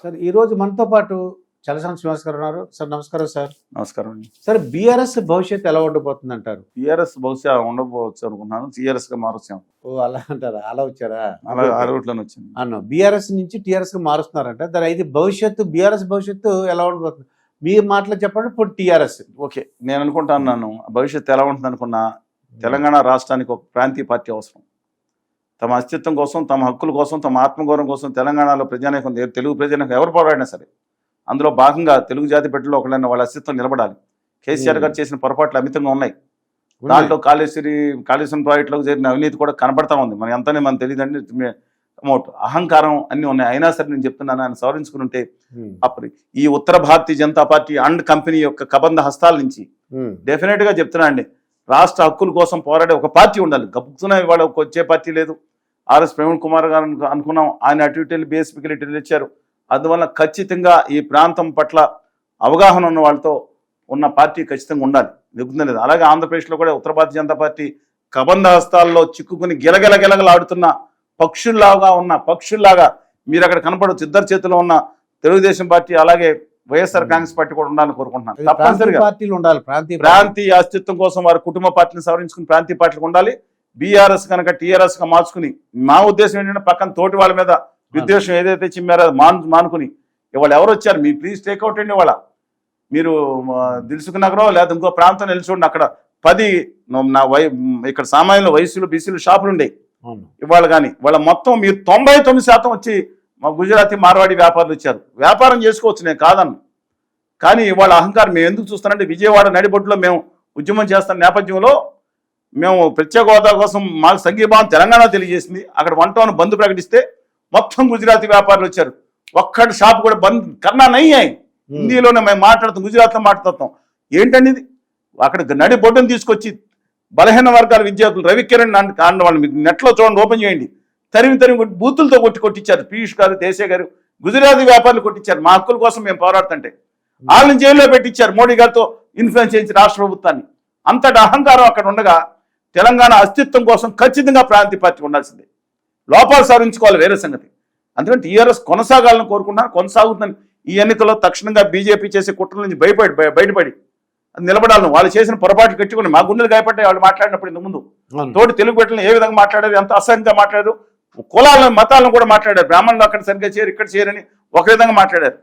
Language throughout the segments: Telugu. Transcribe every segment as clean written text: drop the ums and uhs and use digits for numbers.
సార్ ఈరోజు మనతో పాటు చలసాని శ్రీనివాస్ గారు ఉన్నారు. సార్ నమస్కారం సార్. నమస్కారం అండి. సార్ బీఆర్ఎస్ భవిష్యత్తు ఎలా ఉండబోతుంది అంటారు? టీఆర్ఎస్ బహుశా ఉండకపోవచ్చు అనుకున్నాను. టీఆర్ఎస్ గా మారుస్తాం. ఓ అలా అంటారా? అలా వచ్చారా? అలా ఆ రూట్లోనే వచ్చింది. అన్న బీఆర్ఎస్ నుంచి టీఆర్ఎస్ కి మారుస్తున్నారంట. దాని అయితే భవిష్యత్తు బీఆర్ఎస్ భవిష్యత్తు ఎలా ఉండబోతుంది? మీ మాటలు చెప్పండి. ఇప్పుడు టీఆర్ఎస్ ఓకే, నేను అనుకుంటున్నాను భవిష్యత్తు ఎలా ఉంటుంది అనుకున్నా, తెలంగాణ రాష్ట్రానికి ఒక ప్రాంతీయ పార్టీ అవసరం. తమ అస్తిత్వం కోసం, తమ హక్కుల కోసం, తమ ఆత్మగౌరవం కోసం తెలంగాణలో ప్రజానీకం, తెలుగు ప్రజానీకం ఎవరు పోరాడినా సరే అందులో భాగంగా తెలుగు జాతి బిడ్డలో ఒకళ్ళైనా వాళ్ళ అస్తిత్వం నిలబడాలి. కేసీఆర్ గారు చేసిన పొరపాట్లు అమితంగా ఉన్నాయి. దాంట్లో కాళేశ్వరం ప్రాజెక్టులకు జరిగిన అవినీతి కూడా కనబడతా ఉంది. మన ఎంతనే మనకు తెలియదండి. అహంకారం అన్ని ఉన్నాయి. అయినా సరే నేను చెప్తున్నాను, ఆయన సవరించుకుని ఉంటే అప్పుడు ఈ ఉత్తర Bharatiya Janata party and company యొక్క కబంధ హస్తాల నుంచి డెఫినెట్ గా చెప్తున్నా అండి, రాష్ట్ర హక్కుల కోసం పోరాడే ఒక పార్టీ ఉండాలి. గప్పుతున్నా ఇవాళ వచ్చే పార్టీ లేదు. ఆర్ఎస్ ప్రవీణ్ కుమార్ గారు అనుకున్నాం, ఆయన అటు ఇటు బీఎస్పీకి ఇటు ఇచ్చారు. అందువల్ల ఖచ్చితంగా ఈ ప్రాంతం పట్ల అవగాహన ఉన్న వాళ్ళతో ఉన్న పార్టీ ఖచ్చితంగా ఉండాలి. లేదు. అలాగే ఆంధ్రప్రదేశ్లో కూడా ఉత్తర భారతీయ జనతా పార్టీ కబంధ హస్తాల్లో చిక్కుకుని గిలగిలగిలగలాడుతున్న పక్షుల్లాగా మీరు అక్కడ కనపడవచ్చు. ఇద్దరు చేతిలో ఉన్న తెలుగుదేశం పార్టీ అలాగే వైఎస్ఆర్ కాంగ్రెస్ పార్టీ కూడా ఉండాలని కోరుకుంటున్నాను. తప్పనిసరిగా పార్టీలు ఉండాలి. ప్రాంతీయ అస్తిత్వం కోసం వారి కుటుంబ పార్టీని సవరించుకుని ప్రాంతీయ పార్టీలకు ఉండాలి. బీఆర్ఎస్ కనుక టీఆర్ఎస్ గా మార్చుకుని, మా ఉద్దేశం ఏంటంటే పక్కన తోటి వాళ్ళ మీద విద్వేషం ఏదైతే చిమ్మారో మానుకుని ఇవాళ ఎవరు వచ్చారు మీ ప్లీజ్ టేక్అవుట్ అండి. ఇవాళ మీరు దిల్సుఖ్ నగరో లేదా ఇంకో ప్రాంతం నిలిచోండి, అక్కడ 10 ఇక్కడ సామాన్యుల వయసులు బీసీలు షాపులు ఉండేవి. ఇవాళ కానీ ఇవాళ మొత్తం మీరు 99% వచ్చి మా గుజరాతీ మార్వాడి వ్యాపారులు ఇచ్చారు. వ్యాపారం చేసుకోవచ్చు, నేను కాదన్ను. కానీ ఇవాళ అహంకారం మేము ఎందుకు చూస్తానంటే, విజయవాడ నడిబొడ్డులో మేము ఉద్యమం చేస్తున్న నేపథ్యంలో మేము ప్రత్యేక హోదా కోసం మాకు సంఘీభావం తెలంగాణ తెలియజేసింది. అక్కడ 1 టౌన్ బంద్ ప్రకటిస్తే మొత్తం గుజరాతీ వ్యాపారులు వచ్చారు. ఒక్కటి షాప్ కూడా బంద్ కన్నా నయ్యాయి. హిందీలోనే మేము మాట్లాడుతాం, గుజరాత్లో మాట్లాడుతాం. ఏంటండి ఇది? అక్కడ నడిబొడ్డును తీసుకొచ్చి బలహీన వర్గాల విద్యార్థులు రవికిరణ్ అండ్ వాళ్ళు మీకు నెట్లో చూడండి, ఓపెన్ చేయండి. తరిమి బూతులతో కొట్టించారు. పీయూష్ గారు, దేశే గారు గుజరాతీ వ్యాపారులు కొట్టించారు. మా హక్కుల కోసం మేము పోరాడుతుంటే వాళ్ళని జైల్లో పెట్టించారు. మోడీ గారితో ఇన్ఫ్లుయెన్స్ చేయించి రాష్ట్ర ప్రభుత్వాన్ని. అంతటి అహంకారం అక్కడ ఉండగా తెలంగాణ అస్తిత్వం కోసం ఖచ్చితంగా ప్రాంతీయ పార్టీ ఉండాల్సిందే. లోపాలు సాధించుకోవాలి, వేరే సంగతి. అందుకని టీఆర్ఎస్ కొనసాగాలని కోరుకుంటున్నాను, కొనసాగుతుందని. ఈ ఎన్నికల్లో తక్షణంగా బీజేపీ చేసే కుట్రల నుంచి బయటపడి నిలబడాలను. వాళ్ళు చేసిన పొరపాట్లు కట్టుకుని మా గుండెలు గాయపడ్డాయి వాళ్ళు మాట్లాడినప్పుడు. ఇంత ముందు తోటి తెలుగు బిడ్డలను ఏ విధంగా మాట్లాడారు, ఎంత అసహ్యంగా మాట్లాడారు. కులాలను మతాలను కూడా మాట్లాడారు. బ్రాహ్మణులు అక్కడ సరిగ్గా చేయరు, ఇక్కడ చేయరని ఒక విధంగా మాట్లాడారు.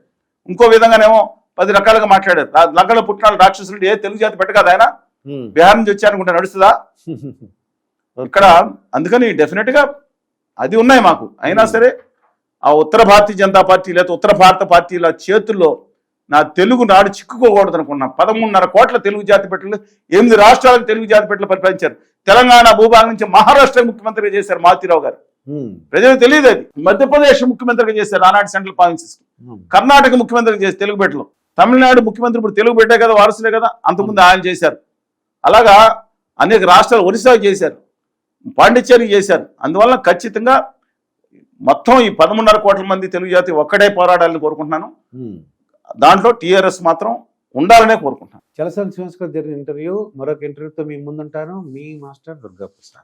ఇంకో విధంగానేమో 10 రకాలుగా మాట్లాడారు. లగ్గల పుట్టినాలు రాక్షసులు ఏ తెలుగు జాతి పెట్ట కదా ఆయన, బీహార్ నుంచి వచ్చారనుకుంటే నడుస్తుందా ఇక్కడ? అందుకని డెఫినెట్ గా అది ఉన్నాయి మాకు. అయినా సరే ఆ ఉత్తర భారతీయ జనతా పార్టీ లేదా ఉత్తర భారత పార్టీల చేతుల్లో నా తెలుగు నాడు చిక్కుకోకూడదు అనుకున్నాం. 13.5 కోట్ల తెలుగు జాతి పెట్టలు, 8 రాష్ట్రాలకు తెలుగు జాతి పెట్టలు పరిపాలించారు. తెలంగాణ భూభాగం నుంచి మహారాష్ట్ర ముఖ్యమంత్రిగా చేశారు మారుతీరావు గారు. ప్రజలకు తెలియదు అది. మధ్యప్రదేశ్ ముఖ్యమంత్రిగా చేశారు ఆనాటి సెంట్రల్ ప్రావిన్సెస్. కర్ణాటక ముఖ్యమంత్రిగా చేశారు తెలుగు బిడ్డలు. తమిళనాడు ముఖ్యమంత్రి ఇప్పుడు తెలుగు బిడ్డే కదా, వారసులే కదా, అంతకుముందు ఆయన చేశారు. అలాగా అనేక రాష్ట్రాలు, ఒరిస్సా చేశారు, పాండిచ్చేరి చేశారు. అందువల్ల ఖచ్చితంగా మొత్తం ఈ 13.5 కోట్ల మంది తెలుగు జాతి ఒక్కడే పోరాడాలని కోరుకుంటున్నాను. దాంట్లో టీఆర్ఎస్ మాత్రం ఉండాలనే కోరుకుంటున్నాను. చలసాని శ్రీనివాస్ గారు జరిగిన ఇంటర్వ్యూ, మరొక ఇంటర్వ్యూతో మీ ముందుంటాను. మీ మాస్టర్ దుర్గా ప్రసాద్.